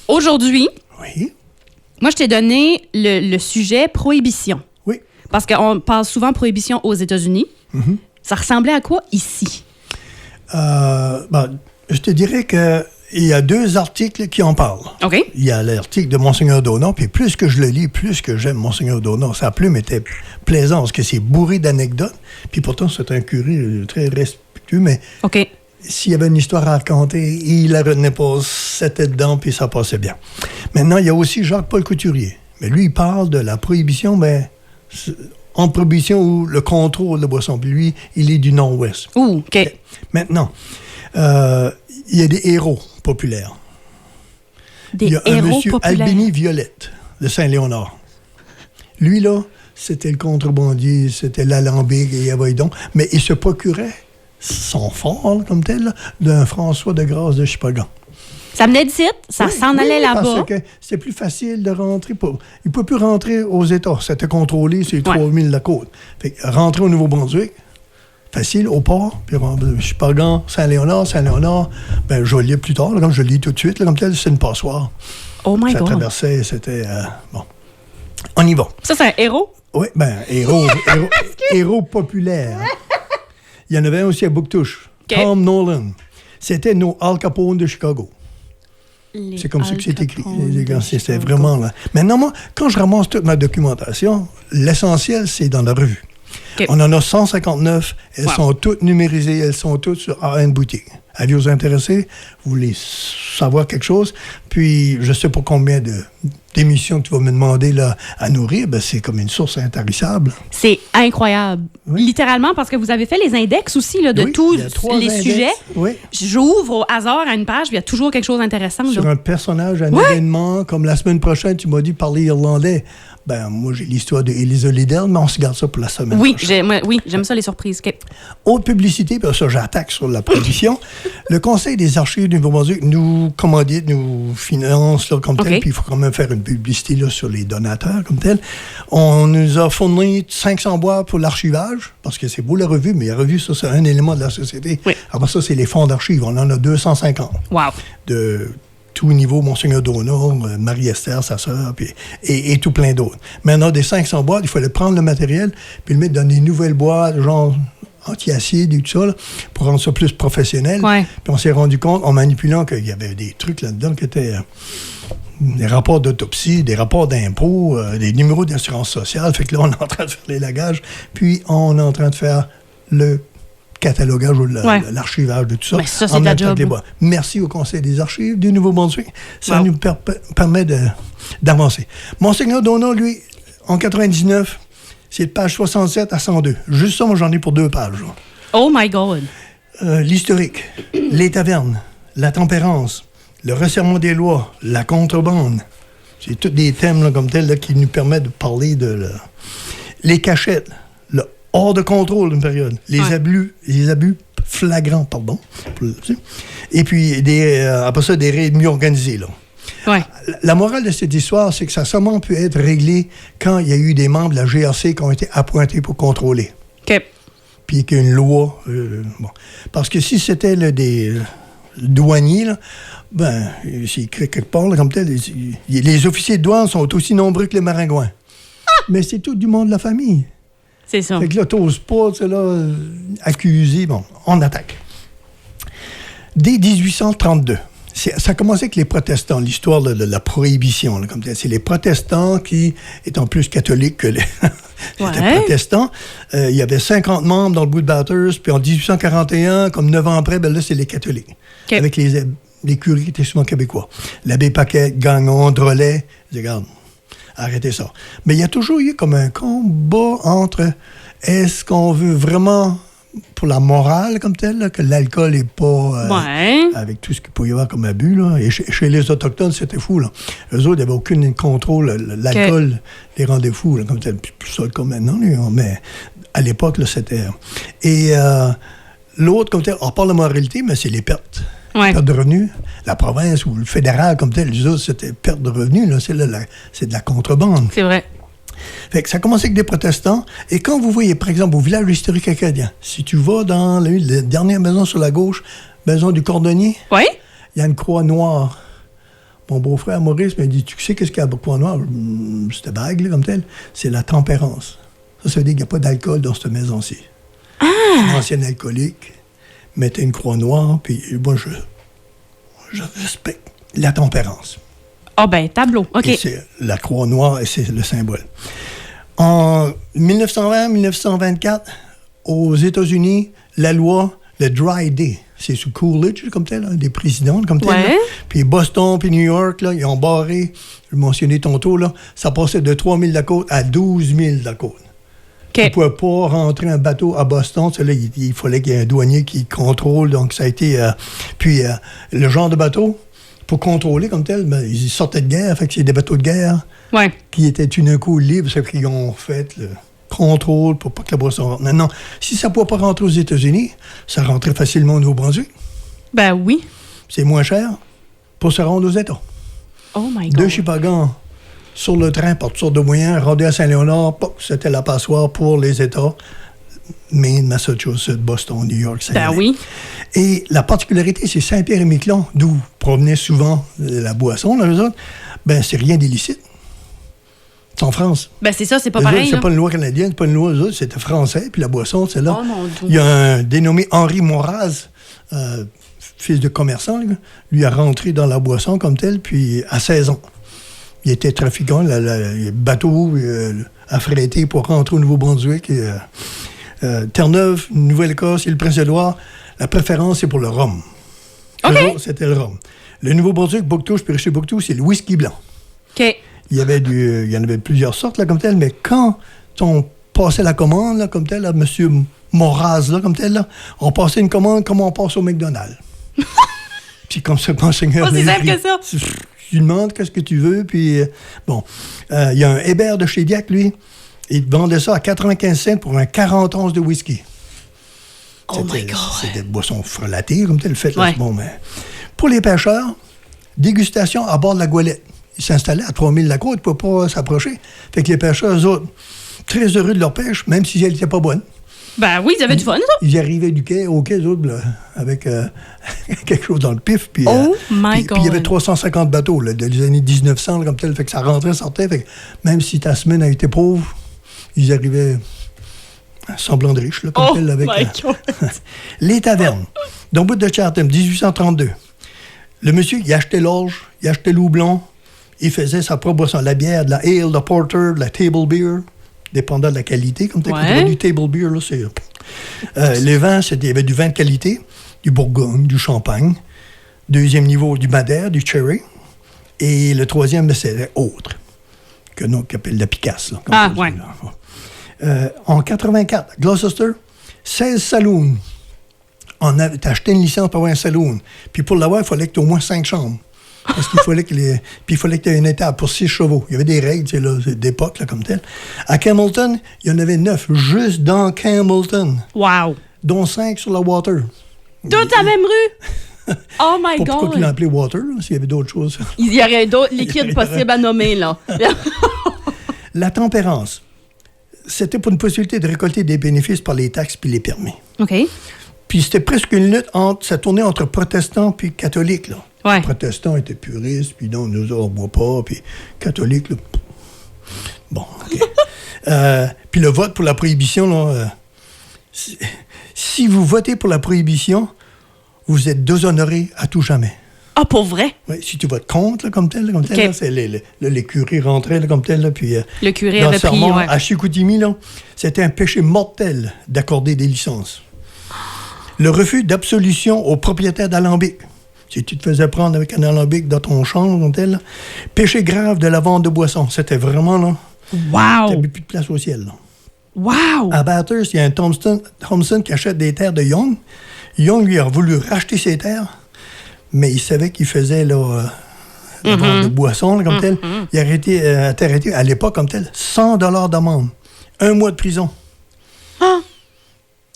Aujourd'hui, Oui. moi, je t'ai donné le sujet prohibition. Oui. Parce qu'on parle souvent prohibition aux États-Unis. Mm-hmm. Ça ressemblait à quoi ici? Je te dirais qu'il y a 2 articles qui en parlent. OK. Il y a l'article de Monseigneur Donat, puis plus que je le lis, plus que j'aime Monseigneur Donat. Sa plume était plaisante, parce que c'est bourré d'anecdotes, puis pourtant, c'est un curé très respectueux, mais OK. s'il y avait une histoire à raconter, il la retenait pas, c'était dedans, puis ça passait bien. Maintenant, il y a aussi Jacques-Paul Couturier. Mais lui, il parle de la prohibition, mais en prohibition ou le contrôle de la boisson. Puis lui, il est du Nord-Ouest. Ouh, OK. Maintenant, il y a des héros populaires. Des Il y a un héros monsieur populaires. Albini Violette de Saint-Léonard. Lui, là, c'était le contrebandier, c'était l'alambic et donc. Mais il se procurait son fort, là, comme tel, là, d'un François de Grâce de Chipagan. Ça venait d'ici, ça Oui, s'en allait là-bas. Parce que c'est plus facile de rentrer. Il ne peut plus rentrer aux États. C'était contrôlé, c'est 3000 de la côte. Fait que rentrer au Nouveau-Brunswick, facile, au port, puis Chipagan, Saint-Léonard, ben, je lis plus tard, là, comme je lis tout de suite, là, comme tel, c'est une passoire. Oh my Ça God. traversait, c'était... bon. On y va. Ça, c'est un héros? Oui, ben, héros populaire. Il y en avait un aussi à Bouctouche. OK. Tom Nolan. C'était nos Al Capone de Chicago. C'est comme ça que c'est écrit. C'est vraiment là. Maintenant, moi, quand je ramasse toute ma documentation, l'essentiel, c'est dans la revue. OK. On en a 159. Elles Wow. sont toutes numérisées. Elles sont toutes sur AN Boutique. Avis-vous intéressés? Vous voulez savoir quelque chose? Puis, je ne sais pas combien d'émissions que tu vas me demander là, à nourrir. Ben, c'est comme une source intarissable. C'est incroyable. Oui. Littéralement, parce que vous avez fait les index aussi là, de Oui, tous il y a 3 les index. sujets. Oui. J'ouvre au hasard à une page, puis il y a toujours quelque chose d'intéressant. Sur là. un personnage, un Ouais. événement, comme la semaine prochaine, tu m'as dit parler irlandais. Ben, moi, j'ai l'histoire de Elisa Liddell, mais on se garde ça pour la semaine Oui, prochaine. j'aime ça, les surprises. OK. Autre publicité, puis ça, j'attaque sur la prohibition. Le Conseil des archives du Nouveau-Brunswick nous commandite, nous finance là, comme tel, OK. puis il faut quand même faire une publicité là, sur les donateurs comme tel. On nous a fourni 500 boîtes pour l'archivage, parce que c'est beau la revue, mais la revue, ça, c'est un élément de la société. Oui. Après ça, c'est les fonds d'archives. On en a 250. Wow. De tout niveau, Monseigneur Donat, Marie-Esther, sa sœur, et tout plein d'autres. Maintenant, des 500 boîtes, il fallait prendre le matériel, puis le mettre dans des nouvelles boîtes, genre anti-acide et tout ça, là, pour rendre ça plus professionnel. Ouais. Puis on s'est rendu compte, en manipulant, qu'il y avait des trucs là-dedans qui étaient des rapports d'autopsie, des rapports d'impôts, des numéros d'assurance sociale. Fait que là, on est en train de faire l'élagage, puis on est en train de faire le catalogage ou l'archivage de tout ça. Mais ça, c'est en de la même temps job. que les boîtes. Merci au Conseil des archives du Nouveau-Brunswick. Ça Wow. nous permet d'avancer. Monseigneur Donat, lui, en 99, c'est de page 67 à 102. Juste ça, moi, j'en ai pour 2 pages. Oh my God. L'historique, les tavernes, la tempérance, le resserrement des lois, la contrebande. C'est tous des thèmes là, comme tels là, qui nous permettent de parler de... les cachettes, le hors de contrôle d'une période, les abus flagrants, pardon. Et puis, après ça, des raids mieux organisés, là. Ouais. La morale de cette histoire, c'est que ça a seulement pu être réglé quand il y a eu des membres de la GRC qui ont été appointés pour contrôler. OK. Puis qu'il y a une loi. Bon. Parce que si c'était des douaniers, là, ben, c'est écrit quelque part, là, comme tel, les officiers de douane sont aussi nombreux que les maringouins. Mais c'est tout du monde de la famille. C'est ça. Fait que là, t'oses pas, tu sais, là, accuser. Bon, on attaque. Dès 1832, ça a commencé avec les protestants, l'histoire de la prohibition. Là, comme tel. C'est les protestants qui, étant plus catholiques que les protestants, il y avait 50 membres dans le bout de Bathurst, puis en 1841, comme 9 ans après, ben là, c'est les catholiques. Okay. Avec les curés qui étaient souvent québécois. L'abbé Paquet, Gagnon, Drolet, ils disent, regarde, arrêtez ça. Mais il y a toujours eu comme un combat entre est-ce qu'on veut vraiment, pour la morale comme telle, là, que l'alcool n'est pas... avec tout ce qu'il peut y avoir comme abus. Là. Et chez les Autochtones, c'était fou. Là. Eux autres, il n'y avait aucun contrôle. L'alcool les rendait fous, là, comme tel. Plus ça comme maintenant. Mais à l'époque, là, c'était... Et l'autre, comme tel, on parle de moralité, mais c'est les pertes. Ouais. Perte de revenus. La province ou le fédéral comme tel, les autres, c'était perte de revenus. Là, c'est de la contrebande. C'est vrai. Fait que ça a commencé avec des protestants. Et quand vous voyez, par exemple, au village historique acadien, si tu vas dans la dernière maison sur la gauche, maison du cordonnier, Oui? il y a une croix noire. Mon beau-frère Maurice m'a dit, tu sais qu'est-ce qu'il y a à Croix-Noire? C'était vague, là, comme tel. C'est la tempérance. Ça veut dire qu'il n'y a pas d'alcool dans cette maison-ci. Une ancienne alcoolique mettait une croix noire, puis moi, je respecte la tempérance. Ah ben, tableau. OK. Et c'est la croix noire, et c'est le symbole. En 1920-1924, aux États-Unis, la loi, le Dry Day, c'est sous Coolidge, comme tel, des présidents, comme tel. Ouais. Là. Puis Boston, puis New York, là, ils ont barré, je le mentionnais tantôt, là, ça passait de 3 000 de la côte à 12 000 de la côte. OK. On ne pouvait pas rentrer un bateau à Boston. Là, il fallait qu'il y ait un douanier qui contrôle. Donc, ça a été... puis, le genre de bateau, pour contrôler comme tel, ben, ils sortaient de guerre. Fait que c'est des bateaux de guerre Ouais. qui étaient tout d'un coup libres. C'est qu'ils ont fait le contrôle pour pas que la boisson rentre. Maintenant, si ça ne pouvait pas rentrer aux États-Unis, ça rentrait facilement au Nouveau-Brunswick. Ben oui. C'est moins cher pour se rendre aux États. Oh my God. De Chipagan sur le train par toutes sortes de moyens, rendu à Saint-Léonard, c'était la passoire pour les États. Maine, Massachusetts, Boston, New York, ça y Ben allait. oui. Et la particularité, c'est Saint-Pierre-et-Miquelon, d'où provenait souvent la boisson, là, eux autres, ben c'est rien d'illicite. C'est en France. Ben c'est ça, c'est pas Eux pareil. autres, c'est là. pas une loi canadienne, c'est pas une loi, eux autres, c'était français, puis la boisson, c'est là. Oh mon Dieu. Il y a un dénommé Henri Moraz, fils de commerçant, lui a rentré dans la boisson comme tel, puis à 16 ans. Il était trafiquant, le bateau affrété pour rentrer au Nouveau-Brunswick. Terre-Neuve, Nouvelle-Écosse et le Prince-Édouard, la préférence, c'est pour le rhum. OK. Toujours, c'était le rhum. Le Nouveau-Brunswick, Bouctouche, puis chez Bouctouche, c'est le whisky blanc. OK. Il y en avait plusieurs sortes, là, comme tel, mais quand on passait la commande, là, comme tel, à M. Moraz, là, comme tel, là, on passait une commande comme on passe au McDonald's. Puis comme ça, quand le seigneur... Oh, c'est simple que ça. Tu lui demandes qu'est-ce que tu veux, puis bon. Il y a un Hébert de chez Diac, lui, il vendait ça à 95 cents pour un 40 onces de whisky. Oh my God. C'était une boisson frelatée, comme tel, fait. Ouais. Bon, mais pour les pêcheurs, dégustation à bord de la Goélette. Ils s'installaient à 3000 de la côte, ils ne pouvaient pas s'approcher. Fait que les pêcheurs, eux autres, très heureux de leur pêche, même si elle n'était pas bonne. Ben oui, ils avaient du fun, ça. Ils y arrivaient au quai, eux autres, là, avec quelque chose dans le pif. Puis, Oh my puis God. il y avait 350 bateaux là, des années 1900, là, comme tel. Fait que ça rentrait, sortait. Fait que même si ta semaine a été pauvre, ils arrivaient semblant de riches, là, comme Oh tel. Avec, my God. les tavernes. Dans le bout de Chatham, 1832. Le monsieur, il achetait l'orge, il achetait l'houblon, il faisait sa propre boisson, la bière, de la ale, de la porter, de la table beer, dépendant de la qualité. Comme tu Ouais. du table beer, là, c'est... les vins, il y avait du vin de qualité, du Bourgogne, du Champagne. Deuxième niveau, du Madère, du Cherry. Et le troisième, c'était autre, que nous, qu'on appelle la Picasse. Là, comme Ah, ça, ouais. là. En 84, Gloucester, 16 saloons. T'as acheté une licence pour avoir un saloon. Puis pour l'avoir, il fallait que tu aies au moins 5 chambres. Parce qu'il fallait que puis il fallait que tu aies une étable pour 6 chevaux. Il y avait des règles, tu sais, là, d'époque, là, comme tel. À Campbellton, il y en avait 9, juste dans Campbellton, Wow. dont 5 sur la Water. Toute la même rue. Oh my Pourquoi tu l'as God. appelé Water, là, s'il y avait d'autres choses? Il y aurait d'autres liquides possibles à nommer, là. La tempérance, c'était pour une possibilité de récolter des bénéfices par les taxes puis les permis. OK. Puis c'était presque une lutte ça tournait entre protestants puis catholiques, là. Ouais. Les protestants étaient puristes, puis non, nous autres, on boit pas, puis catholiques, là, bon, OK. Puis le vote pour la prohibition, là, si vous votez pour la prohibition, vous êtes déshonoré à tout jamais. Ah, pour vrai? Oui, si tu votes contre, là, comme tel, OK. là, c'est les curés rentraient, là, comme tel, là, puis... Le curé dans avait le pris, sermon, ouais. à Chicoutimi, là, c'était un péché mortel d'accorder des licences. Le refus d'absolution aux propriétaires d'alambics. Si tu te faisais prendre avec un alambic dans ton champ, comme tel, là. Péché grave de la vente de boissons. C'était vraiment, là, Wow. t'avais plus de place au ciel, là. Wow. À Bathurst, il y a un Thompson qui achète des terres de Young. Young, lui, a voulu racheter ses terres, mais il savait qu'il faisait, là, la vente de boissons, là, comme tel. Il a été arrêté, à l'époque, comme tel, 100 $ d'amende. 1 mois de prison. Ah.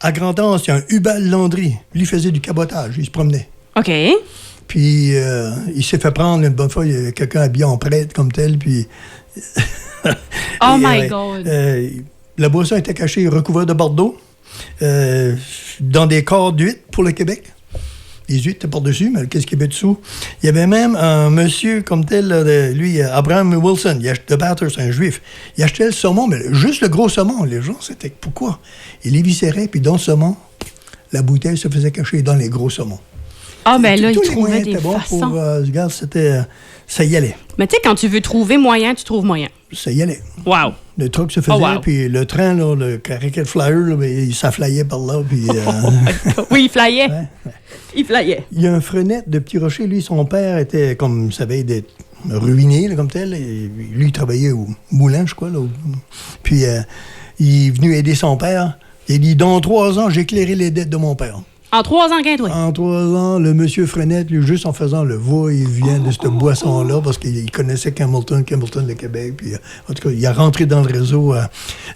À Grand'Anse, il y a un Hubal Landry. Lui, faisait du cabotage. Il se promenait. OK. Puis, il s'est fait prendre une bonne fois. Il y a quelqu'un habillé en prêtre comme tel. Puis. Oh my God. La boisson était cachée recouverte de Bordeaux dans des corps d'huîtres pour le Québec. Les huîtres étaient par-dessus, mais qu'est-ce qu'il y avait dessous? Il y avait même un monsieur comme tel, lui, Abraham Wilson, de Bathurst, un juif. Il achetait le saumon, mais juste le gros saumon. Les gens, c'était pourquoi? Il l'éviscérait, puis dans le saumon, la bouteille se faisait cacher dans les gros saumons. Ah, ben là, il tous les trouvait moyens des étaient bons façons. pour, regarde, c'était... ça y allait. Mais tu sais, quand tu veux trouver moyen, tu trouves moyen. Ça y allait. Wow. Le truc se faisait, puis le train, là, le Caracal Flyer, là, ben, il s'enflayait par là, puis... Oui, il flyait. ouais. Il flyait. Il y a un Frenette de Petit Rocher, lui, son père était, comme ça savait, d'être ruiné, là, comme tel. Et lui, il travaillait au moulin, je crois. Là, puis, il est venu aider son père. Il a dit, dans 3 ans, j'ai éclairé les dettes de mon père. En 3 ans, qu'un toi. En 3 ans, le monsieur Frenette, lui, juste en faisant le va-et-vient de cette boisson-là, parce qu'il connaissait Campbellton, le Québec. Puis, en tout cas, il a rentré dans le réseau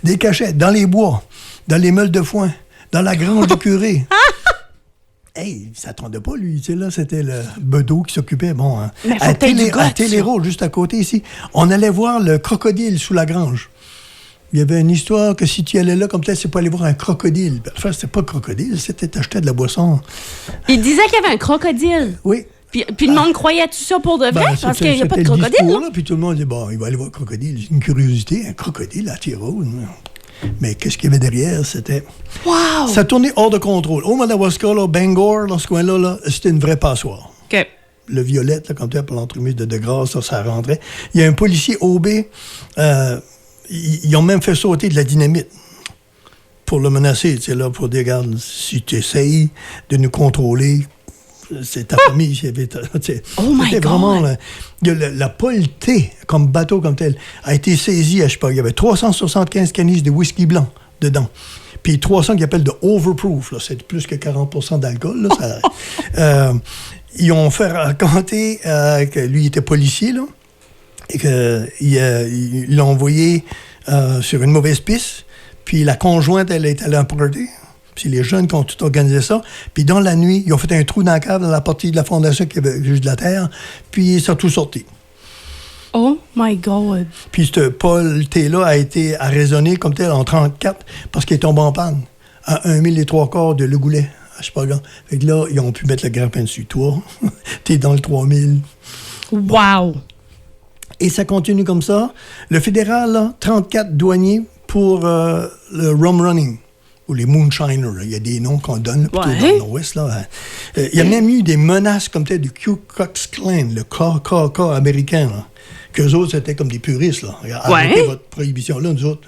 des cachettes, dans les bois, dans les meules de foin, dans la grange du curé. Hey, il s'attendait pas, lui. Tu sais, là, c'était le Bedeau qui s'occupait. Bon, hein. Mais faut à Téléro, juste à côté ici, on allait voir le crocodile sous la grange. Il y avait une histoire que si tu allais là, comme tel, c'est pas aller voir un crocodile. Enfin, c'était pas un crocodile, c'était acheter de la boisson. Il disait qu'il y avait un crocodile. Oui. Puis le monde croyait tout ça pour de vrai, parce qu'il n'y a pas de c'était le crocodile. discours, Là. là, puis tout le monde disait, bon, il va aller voir un crocodile. C'est une curiosité, un crocodile à Téléro. Mais qu'est-ce qu'il y avait derrière? C'était... Wow! Ça tournait hors de contrôle. Au Madawaska, là, Bangor, dans ce coin-là, là, c'était une vraie passoire. OK. Le violette, là, comme ça, pour l'entremise de Grasse, ça rentrait. Il y a un policier OB, ils ont même fait sauter de la dynamite pour le menacer, tu sais, là, pour dire, regarde, si tu essayes de nous contrôler, c'est ta famille. Oh my God! Vraiment, la polleté, comme bateau comme tel, a été saisie, je sais pas, il y avait 375 canisses de whisky blanc dedans. Puis 300 qu'ils appellent de overproof, là, c'est plus que 40% d'alcool. Là, ça, ils ont fait raconter que lui était policier, là, et qu'ils l'ont envoyé sur une mauvaise piste. Puis la conjointe, elle est allée en party. Puis les jeunes qui ont tout organisé ça. Puis dans la nuit, ils ont fait un trou dans la cave, dans la partie de la fondation qui avait juste de la terre. Puis ça a tout sorti. Oh my God! Puis ce Paul T-là a été arraisonné comme tel en 1934 parce qu'il est tombé en panne à 1 3/4 de Le Goulet. Je sais pas là. Fait que là, ils ont pu mettre le grappin dessus. Toi, t'es dans le 3000. Wow! Et ça continue comme ça. Le fédéral, là, 34 douaniers pour le rum running. Ou les moonshiners. Il y a des noms qu'on donne là, plutôt dans l'Ouest. Il y a même eu des menaces comme tel du Ku Klux Klan, le KKK américain. Là. Qu'eux autres, c'était comme des puristes. Là. Arrêtez votre prohibition-là, nous autres.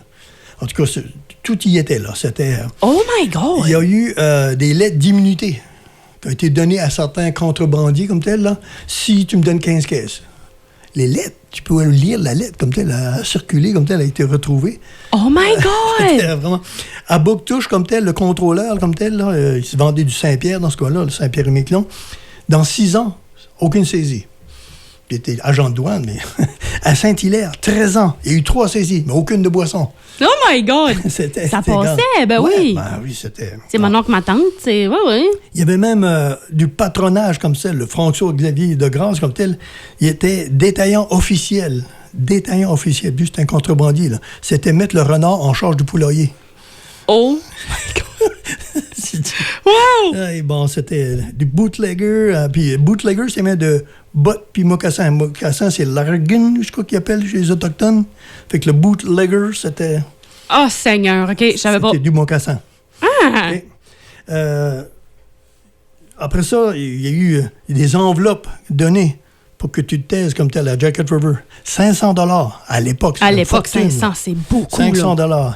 En tout cas, tout y était là. C'était... Oh my God! Il y a eu des lettres d'immunité qui ont été données à certains contrebandiers comme tel, là, si tu me donnes 15 caisses. Les lettres, tu peux lire la lettre comme telle, elle a circulé comme telle, elle a été retrouvée. Oh my God! Vraiment. À Bouctouche, comme tel, le contrôleur, comme tel, là, il se vendait du Saint-Pierre dans ce coin-là, le Saint-Pierre-et-Miquelon. Dans 6 ans, aucune saisie. Il était agent de douane, mais à Saint-Hilaire, 13 ans, il y a eu 3 saisies, mais aucune de boisson. Oh my God! Ça passait, ben ouais, oui. Ben oui, c'était... C'est mon oncle, ma tante, c'est... Oui. Il y avait même du patronage comme ça, le François-Xavier de Grasse comme tel, il était détaillant officiel. Détaillant officiel, juste un contrebandier, là. C'était mettre le renard en charge du poulailler. Oh my God! Wow! Et bon, c'était du bootlegger, puis bootlegger, c'est même de bottes puis mocassins. Mocassin, c'est l'argun, je crois qu'ils appellent chez les Autochtones. Fait que le bootlegger, c'était... Oh Seigneur, OK, je savais pas. C'était du mocassin. Ah! Okay. Après ça, il y a eu des enveloppes données pour que tu te taises comme tel à Jacket River. 500 $ à l'époque. À l'époque, 500, c'est beaucoup. 500 $.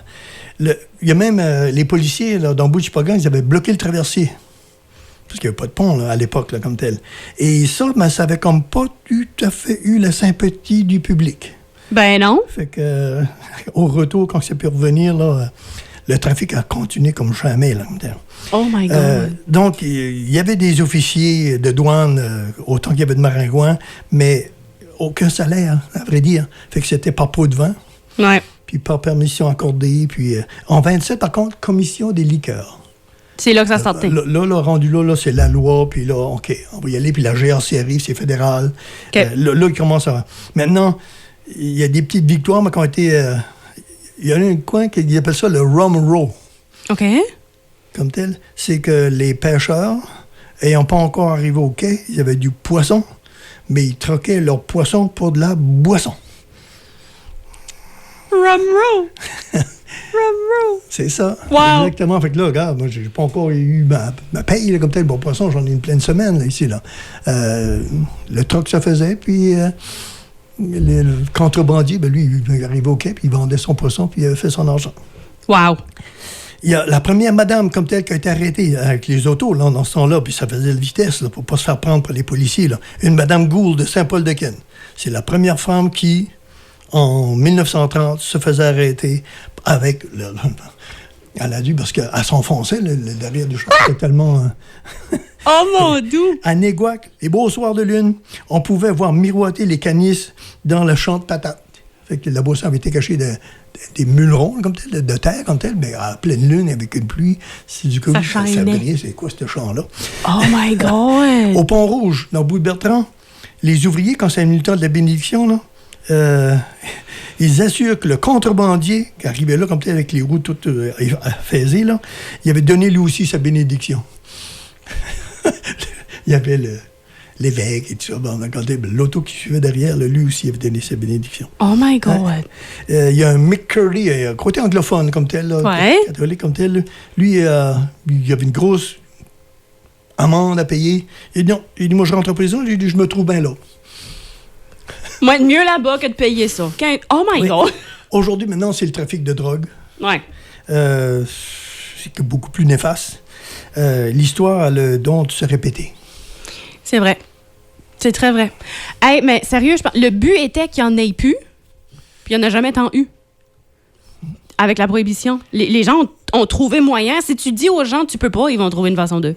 Il y a même les policiers là, dans Bouchipagan, ils avaient bloqué le traversier. Parce qu'il n'y avait pas de pont là, à l'époque, là, comme tel. Et ça, ben, ça avait comme pas tout à fait eu la sympathie du public. Ben non. Fait que, au retour, quand c'est pu revenir, là, le trafic a continué comme jamais. Là, comme tel. Oh my God. Donc, il y avait des officiers de douane, autant qu'il y avait de maringouins, mais aucun salaire, à vrai dire. Fait que c'était par pot de vin. Ouais. Puis par permission accordée. Puis en 27, par contre, commission des liqueurs. C'est là que ça sortait. Là, rendu là, c'est la loi. Puis là, OK, on va y aller. Puis la GRC arrive, c'est fédéral. Okay. Là, il commence à... Maintenant, il y a des petites victoires, mais qui ont été... il y a un coin qui appelle ça le Rum Row. OK. Comme tel. C'est que les pêcheurs ayant pas encore arrivé au quai, il y avait du poisson, mais ils troquaient leur poisson pour de la boisson. Rum-row! Rum-row! C'est ça. Wow! Exactement. Fait que là, regarde, moi, j'ai pas encore eu ma paye, là, comme tel. Bon, poisson, j'en ai une pleine semaine, là, ici, là. Le troc se faisait, puis le contrebandier, ben, lui, il arrivait au quai, puis il vendait son poisson, puis il avait fait son argent. Wow! Il y a la première madame, comme telle, qui a été arrêtée avec les autos, là, dans ce temps-là, puis ça faisait de vitesse, là, pour pas se faire prendre par les policiers, là. Une madame Gould de Saint-Paul-de-Ken. C'est la première femme qui, en 1930, se faisait arrêter avec... elle a dû, parce qu'elle s'enfonçait, le derrière du char, c'était tellement... Oh mon doux! À Néguac, les beaux soirs de lune, on pouvait voir miroiter les canisses dans le champ de patates. Fait que la boisson avait été cachée des mulerons, comme tel, de terre, comme tel, mais à pleine lune, avec une pluie, c'est du coup, ça brillait. C'est quoi, ce champ-là? Oh my God! Au Pont-Rouge, dans le bout de Bertrand, les ouvriers, quand c'est le temps de la bénédiction, là, ils assurent que le contrebandier, qui arrivait là, comme tel, avec les roues toutes affaisées, là, il avait donné lui aussi sa bénédiction. Il y avait l'évêque et tout ça. Bon, l'auto qui suivait derrière, là, lui aussi avait donné sa bénédiction. Oh my God! Il y a un Mick Curry, un côté anglophone comme tel, là, ouais. catholique comme tel. Lui, il y avait une grosse amende à payer. Il dit, moi, je rentre en prison. J'ai dit, je me trouve bien là. Moi, mieux là-bas que de payer ça. Oh my God! Aujourd'hui, maintenant, c'est le trafic de drogue. Ouais. C'est beaucoup plus néfaste. L'histoire a le don de se répéter. C'est vrai. C'est très vrai. Hey, mais sérieux, le but était qu'il n'y en ait plus, puis il n'y en a jamais tant eu. Avec la prohibition. Les gens ont trouvé moyen. Si tu dis aux gens tu peux pas, ils vont trouver une façon d'eux.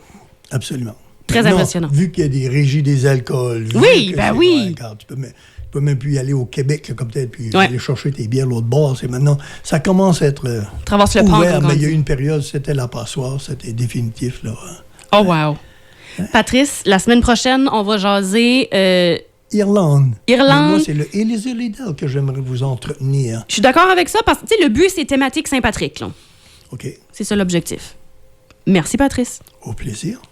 Absolument. Très impressionnant. Vu qu'il y a des régies des alcools. Oui, ben oui. Ouais, regarde, tu peux même plus y aller au Québec, là, comme tel, puis aller chercher tes bières l'autre bord. C'est maintenant, ça commence à être traverse le pont, ouvert, mais il y a eu une période, c'était la passoire, c'était définitif. Là. Oh, wow. Patrice, la semaine prochaine, on va jaser... Irlande. Irlande. Moi, c'est le Élysée Liddell que j'aimerais vous entretenir. Je suis d'accord avec ça, parce que le but, c'est thématique Saint-Patrick. Là. OK. C'est ça l'objectif. Merci, Patrice. Au plaisir.